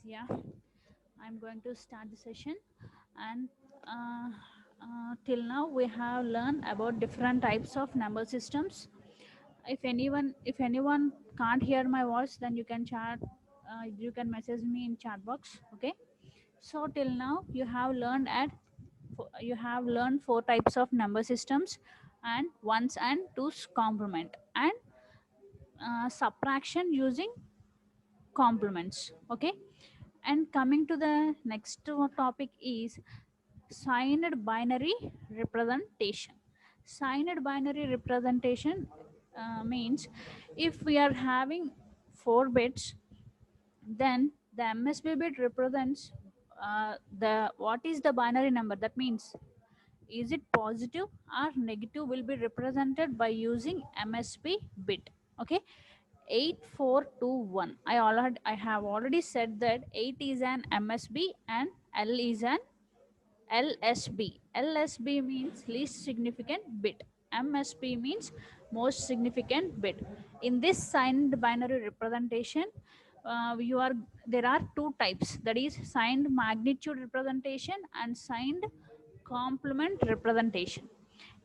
Yeah, I'm going to start the session. And uh, till now, we have learned about different types of number systems. If anyone can't hear my voice, then you can chat. You can message me in chat box. Okay. So till now, you have learned four types of number systems, and ones and twos complement, and subtraction using complements. Okay. And coming to the next topic is signed binary representation. Signed binary representation means if we are having 4 bits, then the MSB bit represents the what is the binary number. That means is it positive or negative will be represented by using MSB bit. Okay. 8421. I have already said that 8 is an MSB and L is an LSB. LSB means least significant bit. MSB means most significant bit. In this signed binary representation, you are there are two types. That is signed magnitude representation and signed complement representation.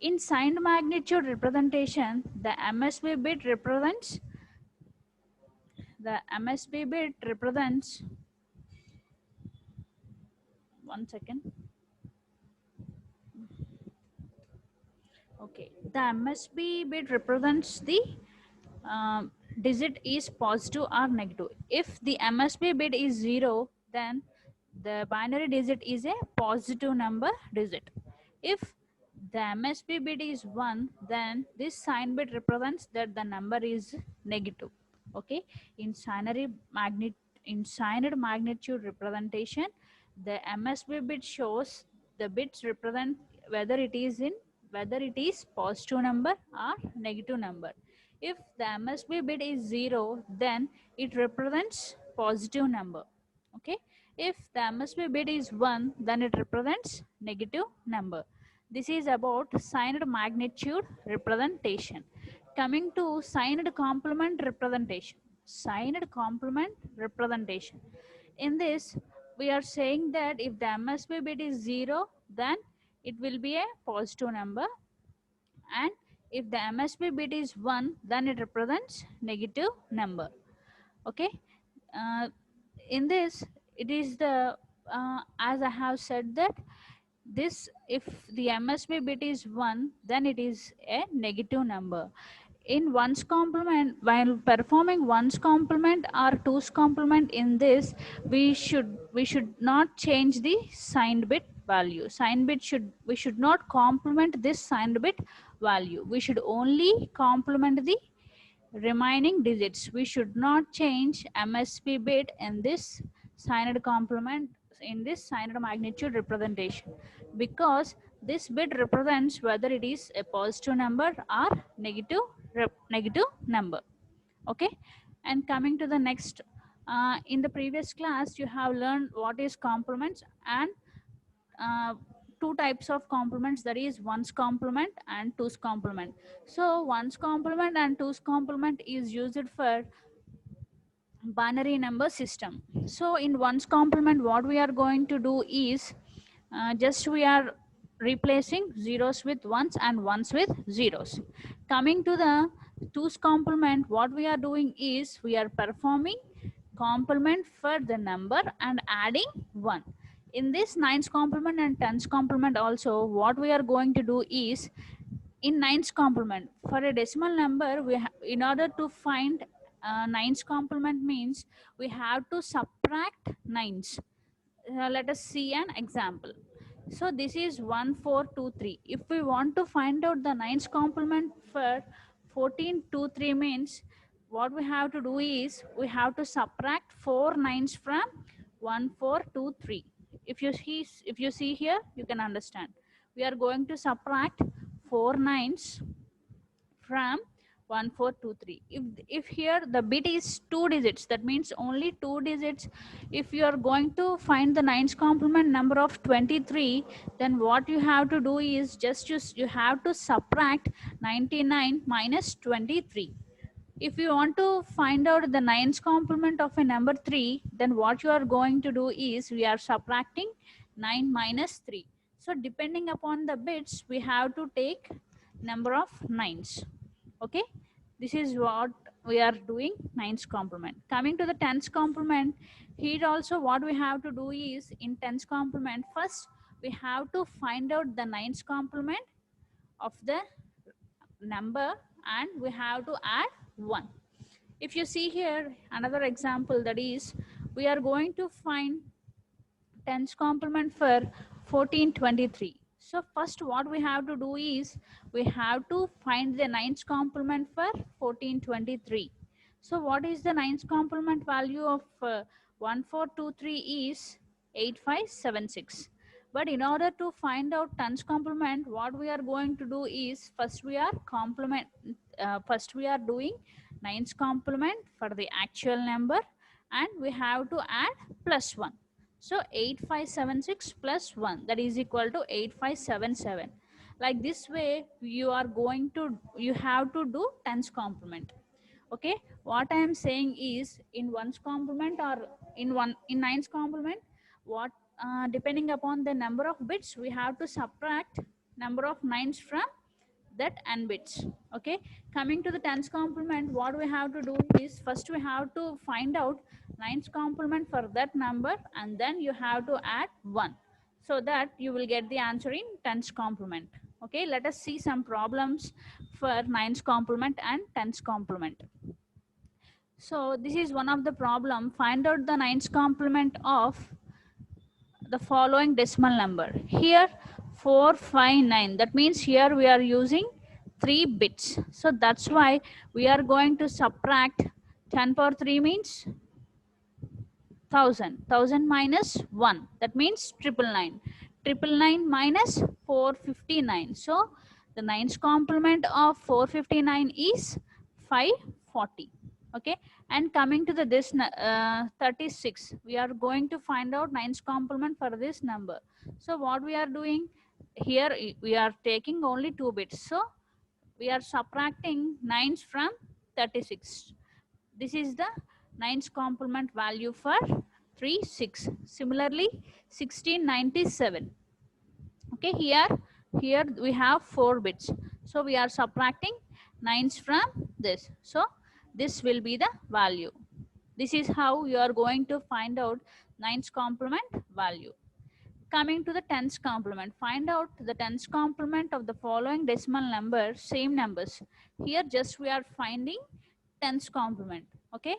In signed magnitude representation, the MSB bit represents, one second. Okay, the MSB bit represents the um, digit is positive or negative. If the MSB bit is 0, then the binary digit is a positive number digit. If the MSB bit is 1, then this sign bit represents that the number is negative. Okay, in signed magnitude representation, the MSB bit shows the bits represent whether it is positive number or negative number. If the MSB bit is 0, then it represents positive number. Okay, if the MSB bit is 1, then it represents negative number. This is about signed magnitude representation. Coming to signed complement representation. Signed complement representation. In this, we are saying that if the MSB bit is 0, then it will be a positive number, and if the MSB bit is 1, then it represents negative number. Okay, uh, in this, it is the as I have said that this, if the MSB bit is 1, then it is a negative number. In ones complement, while performing ones complement or twos complement, in this we should not change the signed bit value. We should not complement this signed bit value. We should only complement the remaining digits. We should not change MSB bit in this signed complement, in this signed magnitude representation, because this bit represents whether it is a positive number or negative number. Okay, and coming to the next, in the previous class you have learned what is complements and uh, two types of complements, that is ones complement and twos complement. So ones complement and twos complement is used for binary number system. So in ones complement, what we are going to do is just we are replacing zeros with ones and ones with zeros. Coming to the twos complement, what we are doing is we are performing complement for the number and adding 1. In this nines complement and tens complement also, what we are going to do is, in nines complement, for a decimal number, in order to find nines complement means we have to subtract nines. Let us see an example. So this is 1423. If we want to find out the nines complement for 1423 means, what we have to do is we have to subtract 4 nines from 1423. If you see here, you can understand. We are going to subtract 4 nines from 1423. If here the bit is 2 digits, that means only 2 digits. If you are going to find the nines complement number of 23, then what you have to do is just you have to subtract 99 minus 23. If you want to find out the nines complement of a number 3, then what you are going to do is we are subtracting 9 minus 3. So depending upon the bits, we have to take number of nines. Okay, this is what we are doing, nines complement. Coming to the tens complement, here also what we have to do is, in tens complement, first we have to find out the nines complement of the number and we have to add 1. If you see here another example, that is we are going to find tens complement for 1423. So first what we have to do is we have to find the nines complement for 1423. So what is the nines complement value of 1423 is 8576. But in order to find out tens complement, what we are going to do is first we are doing nines complement for the actual number and we have to add plus 1. So 8576 plus 1, that is equal to 8577. Like this way you have to do tens complement. Okay, what I am saying is, in ones complement or in nines complement, what depending upon the number of bits, we have to subtract number of nines from that n bits. Okay, coming to the tens complement, what we have to do is first we have to find out nines complement for that number and then you have to add 1, so that you will get the answer in tens complement. Okay, let us see some problems for nines complement and tens complement. So this is one of the problem. Find out the nines complement of the following decimal number. Here 459. That means here we are using 3 bits. So that's why we are going to subtract 10 power 3 means 1000 minus 1, that means 999. 999 minus 459. So the nines complement of 459 is 540. Okay, and coming to the 36, we are going to find out nines complement for this number. So what we are doing here, we are taking only 2 bits, so we are subtracting nines from 36. This is the nines complement value for 36. Similarly 1697. Okay, here we have 4 bits, so we are subtracting nines from this, so this will be the value. This is how you are going to find out nines complement value. Coming to the tens complement, find out the tens complement of the following decimal number, same numbers. Here just we are finding tens complement. Okay,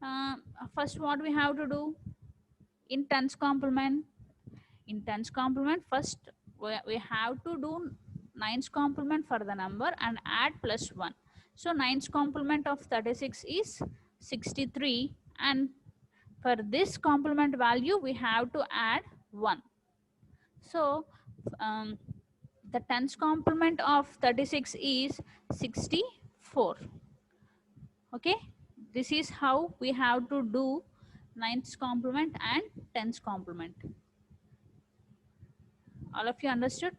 uh, first what we have to do in tens complement? In tens complement, first we have to do nines complement for the number and add plus 1. So nines complement of 36 is 63, and for this complement value we have to add 1. So um, the tens complement of 36 is 64. Okay, this is how we have to do nines complement and tens complement. All of you understood?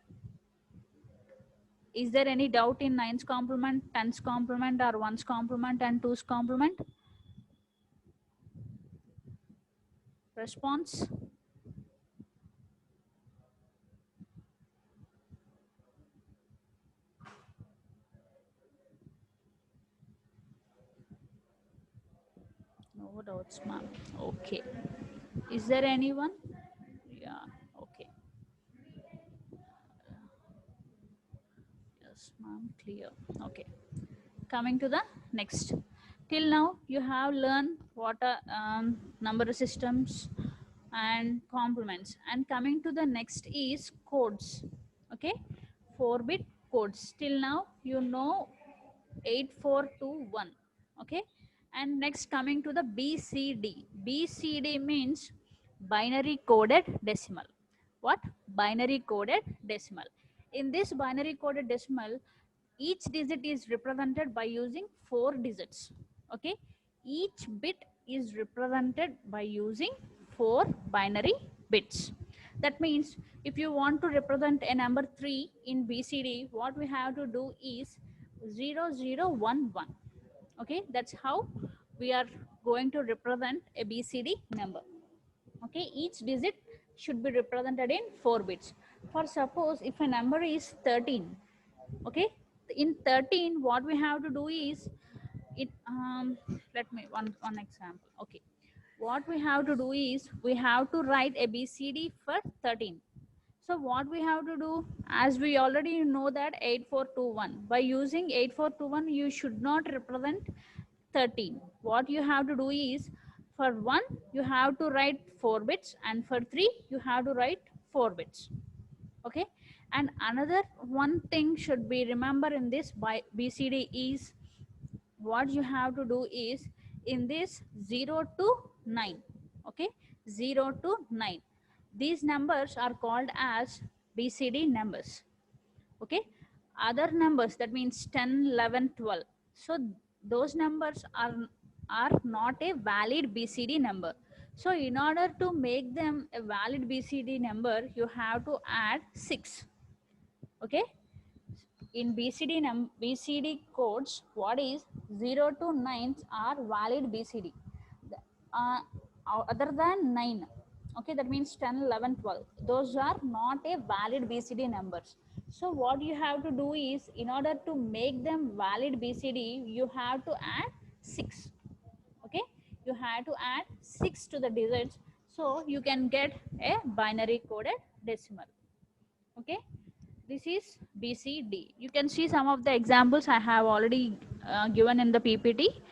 Is there any doubt in nines complement, tens complement, or ones complement and twos complement? Response? No doubts, ma'am. Okay. Is there anyone? Yeah. Okay. Yes, ma'am. Clear. Okay. Coming to the next. Till now, you have learned what are number systems and complements. And coming to the next is codes. Okay, 4-bit codes. Till now, you know 8421. Okay, and next coming to the BCD. BCD means binary coded decimal. What? Binary coded decimal. In this binary coded decimal, each digit is represented by using 4 digits. Okay, each bit is represented by using 4 binary bits. That means if you want to represent a number 3 in BCD, what we have to do is 0011. Okay, that's how we are going to represent a BCD number. Okay, each digit should be represented in 4 bits. For suppose if a number is 13, okay, in 13 what we have to do is it let me one example. Okay, what we have to do is we have to write a BCD for 13. So what we have to do, as we already know that 8421, by using 8421 you should not represent 13. What you have to do is for 1 you have to write 4 bits, and for 3 you have to write 4 bits. Okay, and another one thing should be remember in this by BCD is what you have to do is in this 0 to 9. Okay, 0 to 9, these numbers are called as BCD numbers. Okay, other numbers, that means 10, 11, 12, so those numbers are not a valid BCD number. So in order to make them a valid BCD number, you have to add 6. Okay, in BCD codes, what is 0 to 9 are valid BCD. uh, Other than 9, okay, that means 10, 11, 12, those are not a valid BCD numbers. So what you have to do is in order to make them valid BCD, you have to add 6. Okay, you have to add 6 to the digits, so you can get a binary coded decimal. Okay, this is BCD. You can see some of the examples I have already given in the PPT.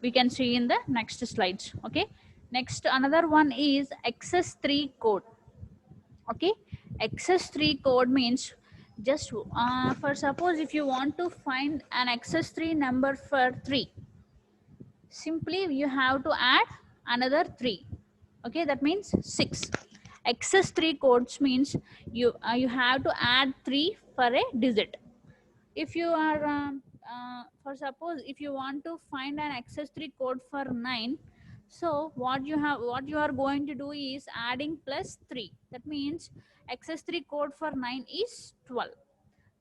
we can see in the next slides. Okay, next another one is XS3 code. Okay, XS3 code means just for suppose if you want to find an XS3 number for 3, simply you have to add another 3. Okay, that means 6. XS3 codes means you have to add 3 for a digit. If you are for suppose if you want to find an XS3 code for 9, so what you are going to do is adding plus 3. That means XS3 code for 9 is 12.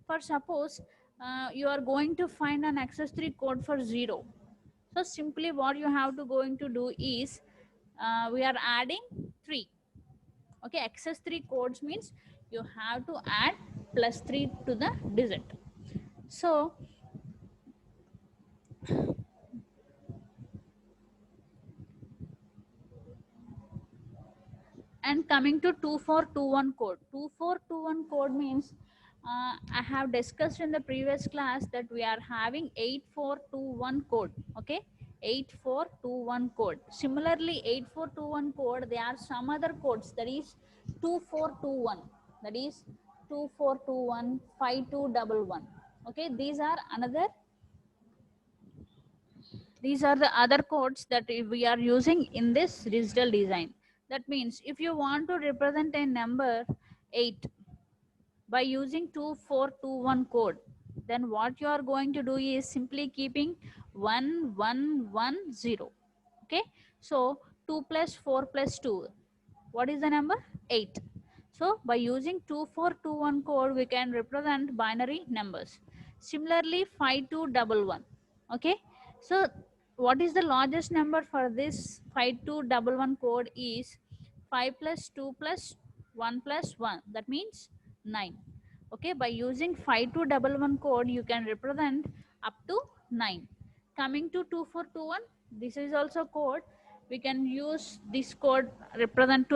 For suppose you are going to find an XS3 code for 0, so simply what you have to going to do is we are adding 3. Okay, XS3 codes means you have to add plus 3 to the digit. So and coming to 2421 code, 2421 code means I have discussed in the previous class that we are having 8421 code. Okay, 8421 code. Similarly, 8421 code, there are some other codes, that is 2421, that is 2421, 5211. Okay, these are the other codes that we are using in this digital design. That means if you want to represent a number 8 by using 2421 code, then what you are going to do is simply keeping 1110. Okay, so 2 plus 4 plus 2, what is the number? 8. So by using 2421 code, we can represent binary numbers. Similarly, 5211. Okay, so what is the largest number for this 5211 code is 5 plus 2 plus 1 plus 1, that means 9. Okay, by using 5211 code, you can represent up to 9. Coming to 2421, this is also code. We can use this code to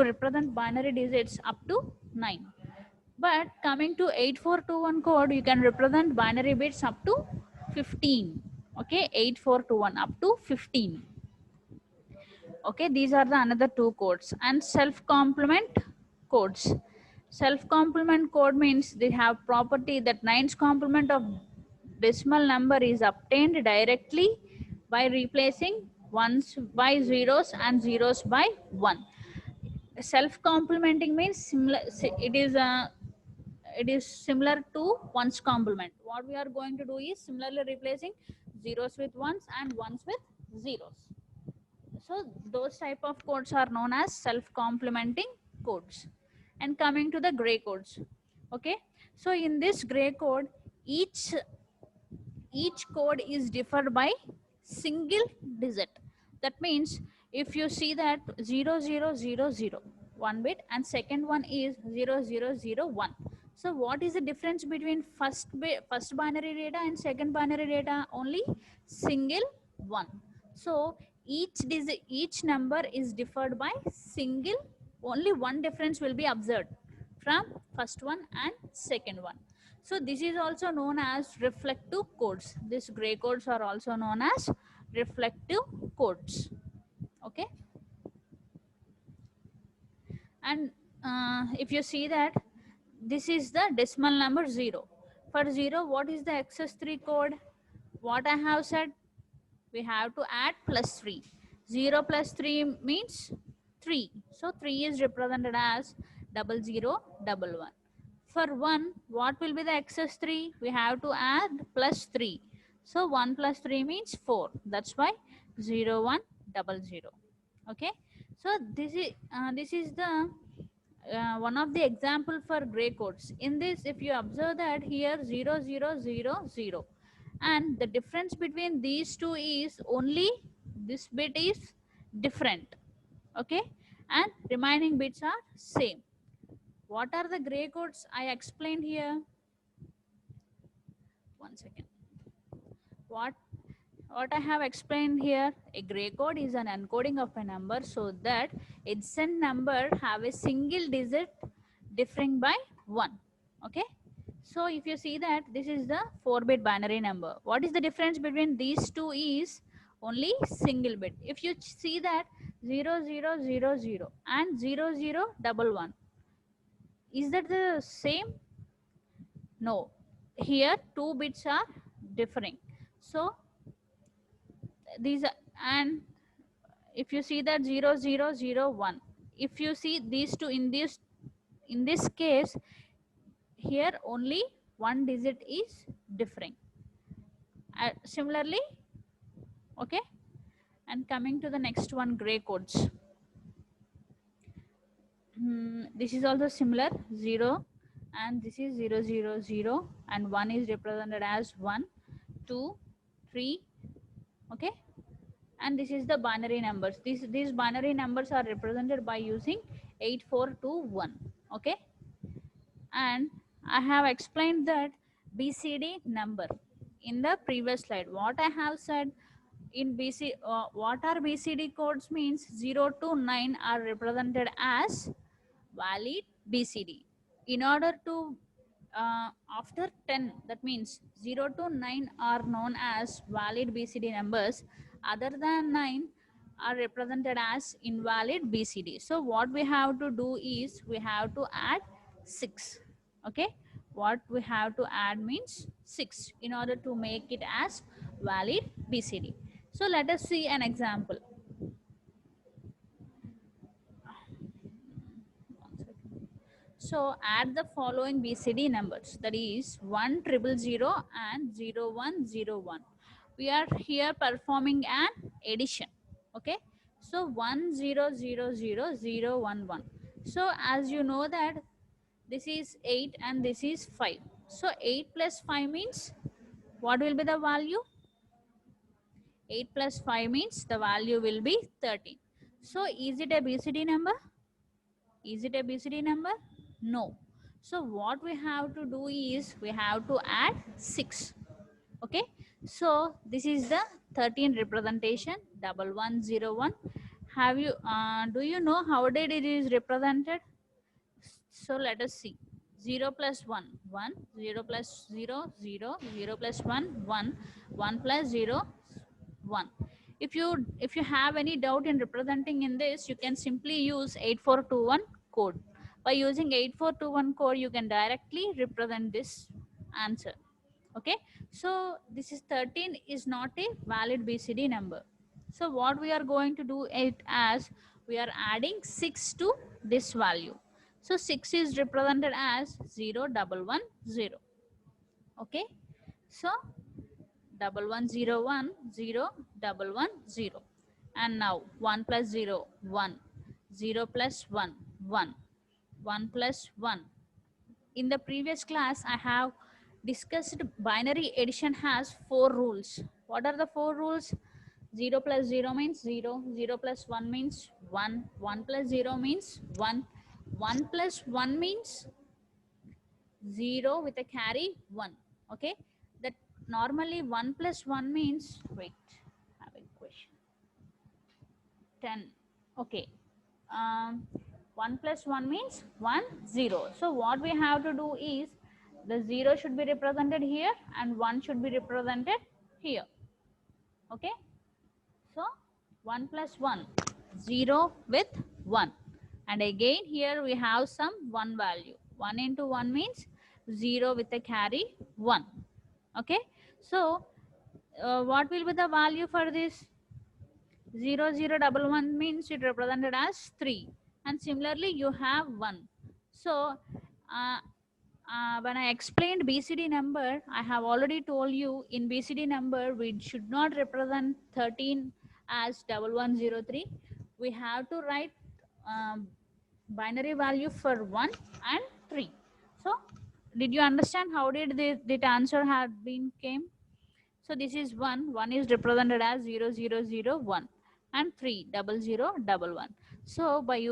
represent binary digits up to 9. But coming to 8421 code, you can represent binary bits up to 15. Okay, 8421 up to 15. Okay, these are the another two codes. And self complement codes. Self complement code means they have property that 9's complement of decimal number is obtained directly by replacing ones by zeros and zeros by 1. Self complementing means similar, it is similar to ones complement. What we are going to do is similarly replacing zeros with ones and ones with zeros. So those type of codes are known as self-complementing codes. And coming to the gray codes. Okay, so in this gray code, each code is differed by single digit. That means if you see that 0000 one bit and second one is 0001. So what is the difference between first binary data and second binary data? Only single one. So each number is differed by single, only one difference will be observed from first one and second one. So this is also known as reflective codes. These gray codes are also known as reflective codes. Okay, and if you see that this is the decimal number 0. For 0, what is the XS3 code? What I have said, we have to add plus 3. 0 plus 3 means 3. So 3 is represented as 0011. For 1, what will be the XS3? We have to add plus 3. So 1 plus 3 means 4. That's why 0100. Okay. So this is the one of the example for gray codes. In this, if you observe that here 0000, and the difference between these two is only this bit is different. Okay, and remaining bits are same. What are the gray codes I explained here? One second. What I have explained here, a gray code is an encoding of a number so that its send number have a single digit differing by 1. Okay, so if you see that this is the 4-bit binary number, what is the difference between these two is only single bit. If you see that 0000 and 0011, is that the same? No, here two bits are differing. So these are, and if you see that 0001, if you see these two in this case, here only one digit is differing. Similarly, okay. And coming to the next one, gray codes. This is also similar, 0, and this is 000, and 1 is represented as 1, 2, 3, okay. And this is the binary numbers. These binary numbers are represented by using 8421, okay. And I have explained that BCD number in the previous slide. What I have said in what are BCD codes means 0 to 9 are represented as valid BCD. In order to after 10, that means 0 to 9 are known as valid BCD numbers. Other than 9 are represented as invalid BCD. So what we have to do is we have to add 6. Okay, what we have to add means 6 in order to make it as valid BCD. So let us see an example. So add the following BCD numbers, that is 1000 and 0101. We are here performing an addition. Okay. So 10000011. So as you know that this is 8 and this is 5. So 8 plus 5 means what will be the value? 8 plus 5 means the value will be 13. So is it a BCD number? Is it a BCD number? No. So what we have to do is we have to add 6. Okay. So this is the 13 representation, 1101. Have you do you know how did it is represented? So let us see. 0 plus 1, 1, 0 plus 0, 0, 0 plus 1, 1, 1 plus 0, 1. If you have any doubt in representing in this, you can simply use 8421 code. By using 8421 code, you can directly represent this answer. Okay. So this is 13 is not a valid BCD number. So what we are going to do it as, we are adding 6 to this value. So 6 is represented as 0110. Okay. So 1101 0110. And now 1 plus 0 1, 0 plus 1 1, 1 plus 1. In the previous class I have discussed binary addition has 4 rules. What are the 4 rules? 0 plus 0 means 0, 0 plus 1 means 1, 1 plus 0 means 1, 1 plus 1 means 0 with a carry 1. Okay, that normally 1 plus 1 means, wait, I have a question, 10. Okay, 1 plus 1 means 1 0. So what we have to do is the 0 should be represented here and 1 should be represented here. Okay, so 1 plus 1, 0 with 1, and again here we have some 1 value. 1 into 1 means 0 with a carry 1. Okay, so what will be the value for this? 0011 means it represented as 3, and similarly you have 1. So when I explained BCD number, I have already told you in BCD number we should not represent 13 as 1103. We have to write binary value for 1 and 3. So did you understand how did the answer had been came? So this is 1, 1 is represented as 0001 and 3 0011. So by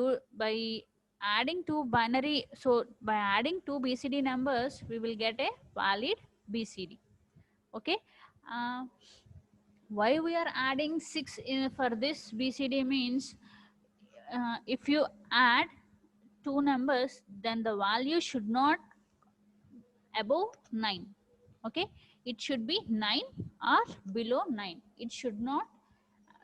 adding two binary, so by adding two BCD numbers, we will get a valid BCD. Okay. Why we are adding 6 in for this BCD means if you add two numbers, then the value should not above 9. Okay, it should be 9 or below 9. It should not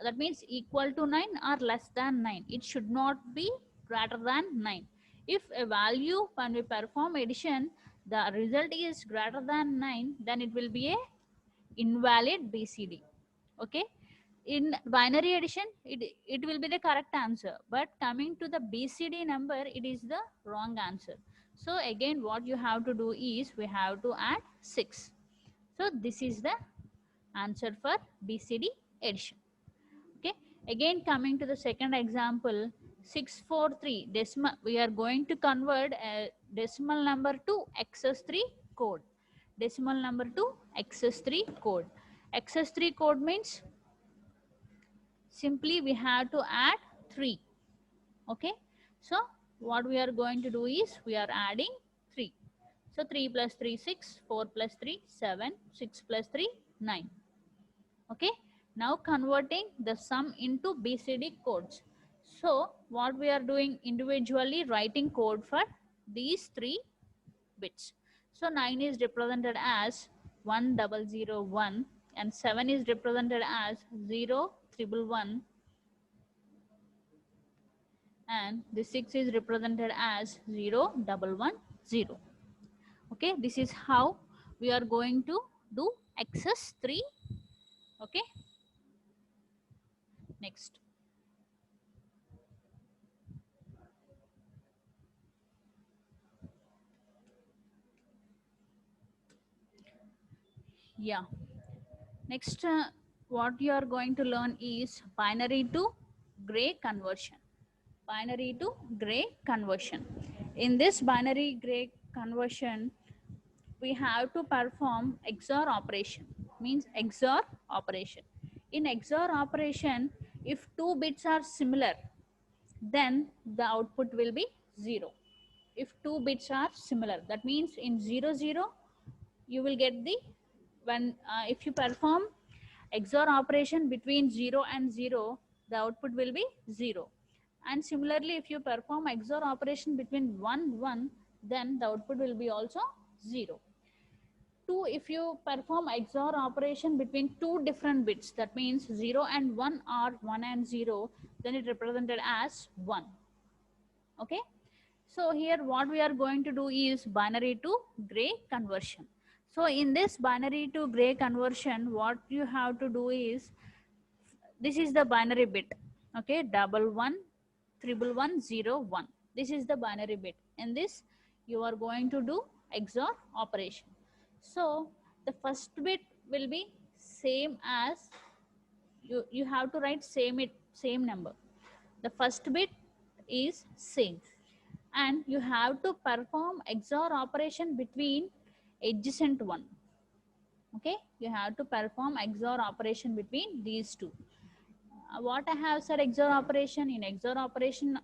that means equal to 9 or less than 9. It should not be greater than 9. If a value when we perform addition, the result is greater than 9, then it will be a invalid BCD. Okay. In binary addition, it will be the correct answer. But coming to the BCD number, it is the wrong answer. So again, what you have to do is we have to add 6. So this is the answer for BCD addition. Okay. Again, coming to the second example, 643 decimal. We are going to convert a decimal number to XS3 code. Decimal number to XS3 code. XS3 code means simply we have to add 3. Okay. So what we are going to do is we are adding 3. So 3 plus 3 6, 4 plus 3 7, 6 plus 3 9. Okay. Now converting the sum into BCD codes. So what we are doing, individually writing code for these 3 bits. So 9 is represented as 1001 and 7 is represented as 0111 and the 6 is represented as 0110. Okay, this is how we are going to do XS3. Okay, next. Yeah, next what you are going to learn is binary to gray conversion. Binary to gray conversion. In this binary gray conversion, we have to perform XOR operation, means XOR operation. In XOR operation, if 2 bits are similar, then the output will be 0. If 2 bits are similar, that means in 0 0 you will get the, when if you perform XOR operation between 0 and 0, the output will be 0. And similarly, if you perform XOR operation between 1 1, then the output will be also 0. 2, if you perform XOR operation between 2 different bits, that means 0 and 1 or 1 and 0, then it represented as 1. Okay. So here what we are going to do is binary to gray conversion. So in this binary to gray conversion, what you have to do is, this is the binary bit. Okay, 111101. This is the binary bit. In this, you are going to do XOR operation. So the first bit will be same as, you have to write same number. The first bit is same, and you have to perform XOR operation between adjacent one. Okay, you have to perform XOR operation between these two. What I have said, XOR operation, in XOR operation,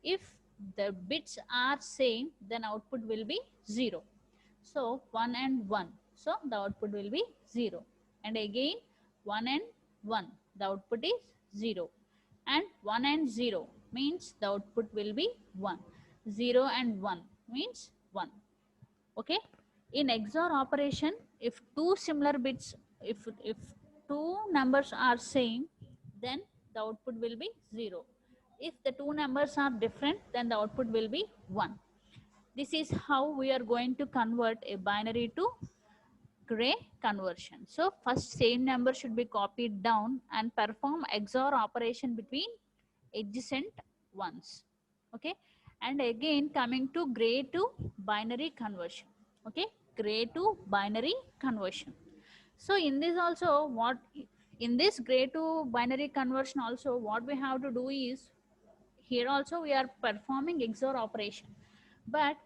if the bits are same, then output will be 0. So 1 and 1, so the output will be 0. And again 1 and 1, the output is 0. And 1 and 0 means the output will be 1. 0 and 1 means 1. Okay. In XOR operation, if two similar bits, if two numbers are same, then the output will be 0. If the two numbers are different, then the output will be 1. This is how we are going to convert a binary to gray conversion. So first same number should be copied down and perform XOR operation between adjacent ones. Okay. And again coming to gray to binary conversion. Okay, gray to binary conversion. So in this also, what, in this gray to binary conversion also, what we have to do is, here also we are performing XOR operation. But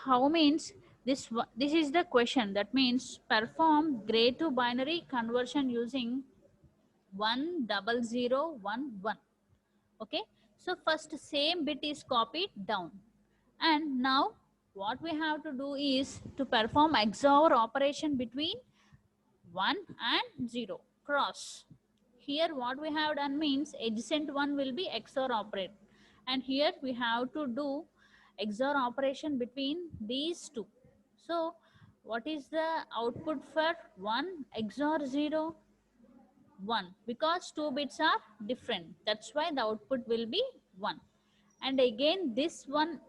how means, this is the question, that means perform gray to binary conversion using 10011. Okay, so first same bit is copied down, and now what we have to do is to perform XOR operation between 1 and 0 cross. Here what we have done means adjacent one will be XOR operate, and here we have to do XOR operation between these two. So what is the output for 1 XOR 0? 1 because two bits are different. That's why the output will be 1. And again this one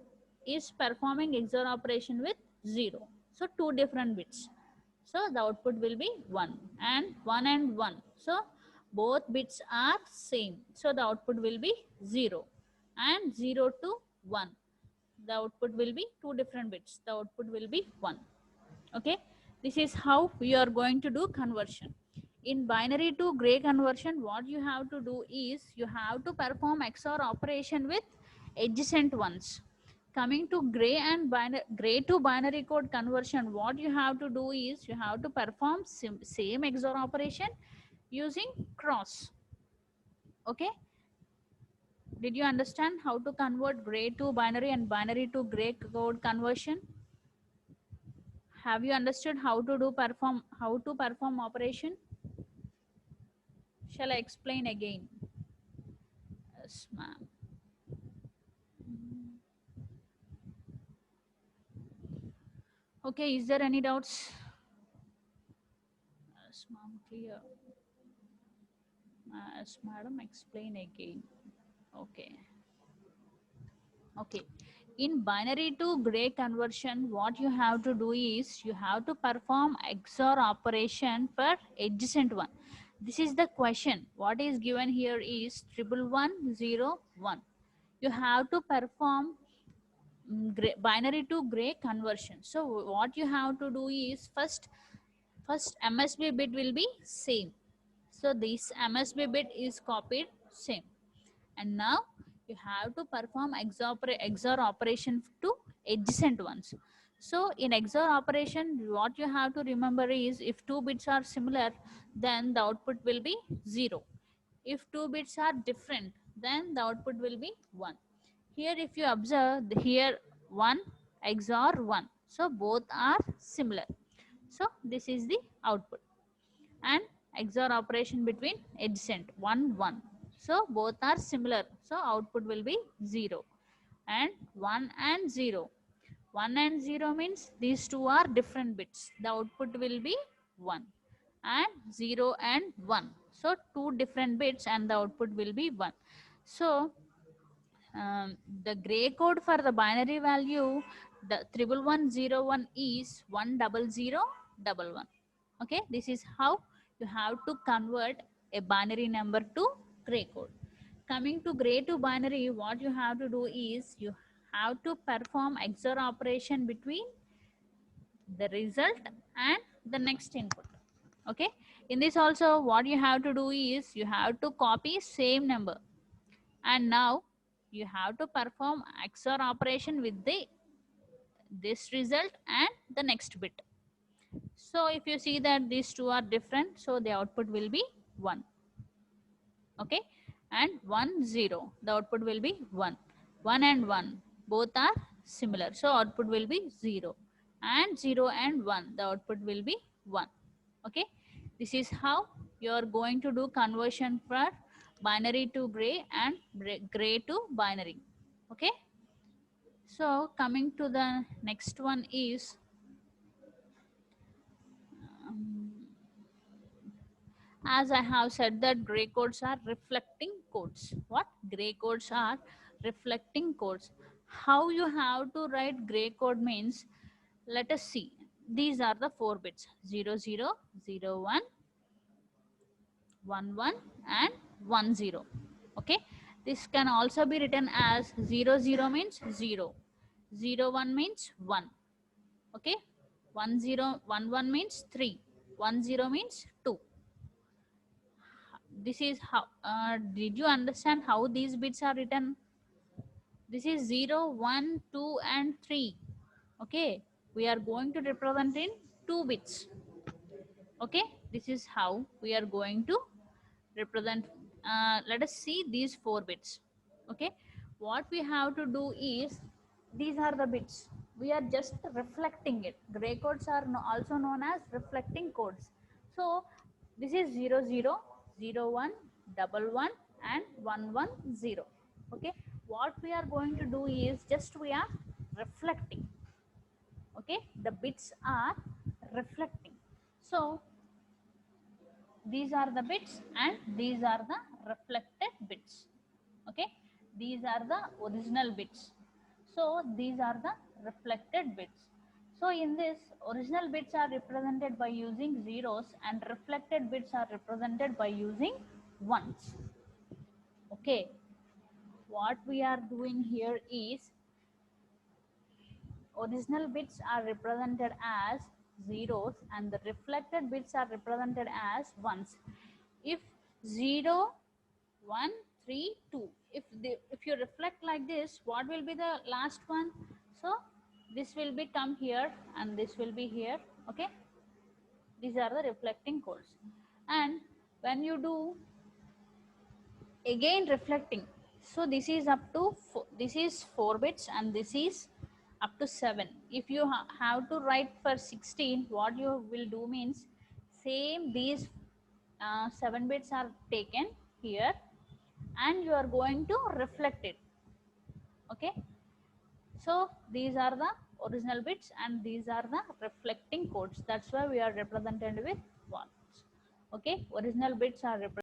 is performing XOR operation with 0. So two different bits. So the output will be 1 and 1 and 1. So both bits are same. So the output will be 0 and 0 to 1. The output will be two different bits. The output will be 1. Okay, this is how we are going to do conversion. In binary to gray conversion, what you have to do is you have to perform XOR operation with adjacent ones. Coming to gray and gray to binary code conversion, what you have to do is you have to perform same XOR operation using cross. Okay, did you understand how to convert gray to binary and binary to gray code conversion? Have you understood how to perform operation? Shall I explain again? Yes, ma'am. Okay, is there any doubts? Yes, ma'am, clear. Yes, madam, explain again. Okay. Okay. In binary to gray conversion, what you have to do is you have to perform XOR operation for adjacent one. This is the question. What is given here is 1101. You have to perform binary to gray conversion. So what you have to do is first MSB bit will be same. So this MSB bit is copied same. And now you have to perform XOR operation to adjacent ones. So in XOR operation, what you have to remember is if two bits are similar, then the output will be 0. If two bits are different, then the output will be 1. Here if you observe, here 1 XOR 1. So both are similar. So this is the output. And XOR operation between adjacent 1 1. So both are similar. So output will be 0. And 1 and 0. 1 and 0 means these two are different bits. The output will be 1. And 0 and 1. So two different bits and the output will be 1. So the gray code for the binary value, the 11101 is 10011. Okay, this is how you have to convert a binary number to gray code. Coming to gray to binary, what you have to do is you have to perform XOR operation between the result and the next input. Okay, in this also what you have to do is you have to copy same number, and now you have to perform XOR operation with this result and the next bit. So if you see that these two are different, so the output will be 1. Okay, and 1 0, the output will be 1. 1 and 1 both are similar, so output will be 0. And 0 and 1, the output will be 1. Okay, this is how you are going to do conversion for binary to gray and gray to binary. Okay, so coming to the next one is um, as I have said that gray codes are reflecting codes. What? Gray codes are reflecting codes. How you have to write gray code means, let us see. These are the 4 bits 0 0 0 1 1 1 and 1 0. Okay, this can also be written as 0 0 means 0, 0 1 means 1. Okay, 1 0 1 1 means 3, 1 0 means 2. This is how did you understand how these bits are written? This is 0 1 2 and 3. Okay, we are going to represent in 2 bits. Okay, this is how we are going to represent. Let us see these 4 bits. Okay, what we have to do is these are the bits, we are just reflecting it. Gray codes are also known as reflecting codes. So this is 0 0 0 1 1 and 1 1 0. Okay, what we are going to do is just we are reflecting. Okay, the bits are reflecting. So these are the bits and these are the reflected bits. Okay, these are the original bits, so these are the reflected bits. So in this, original bits are represented by using zeros and reflected bits are represented by using ones. Okay, what we are doing here is original bits are represented as zeros and the reflected bits are represented as ones. If 0, 1, 3, 2, if you reflect like this, what will be the last one? So this will be come here and this will be here. Okay, these are the reflecting codes. And when you do again reflecting, so this is up to this is 4 bits and this is up to 7. If you have to write for 16, what you will do means same these 7 bits are taken here and you are going to reflect it. Okay, so these are the original bits and these are the reflecting codes. That's why we are represented with ones. Okay, original bits are represented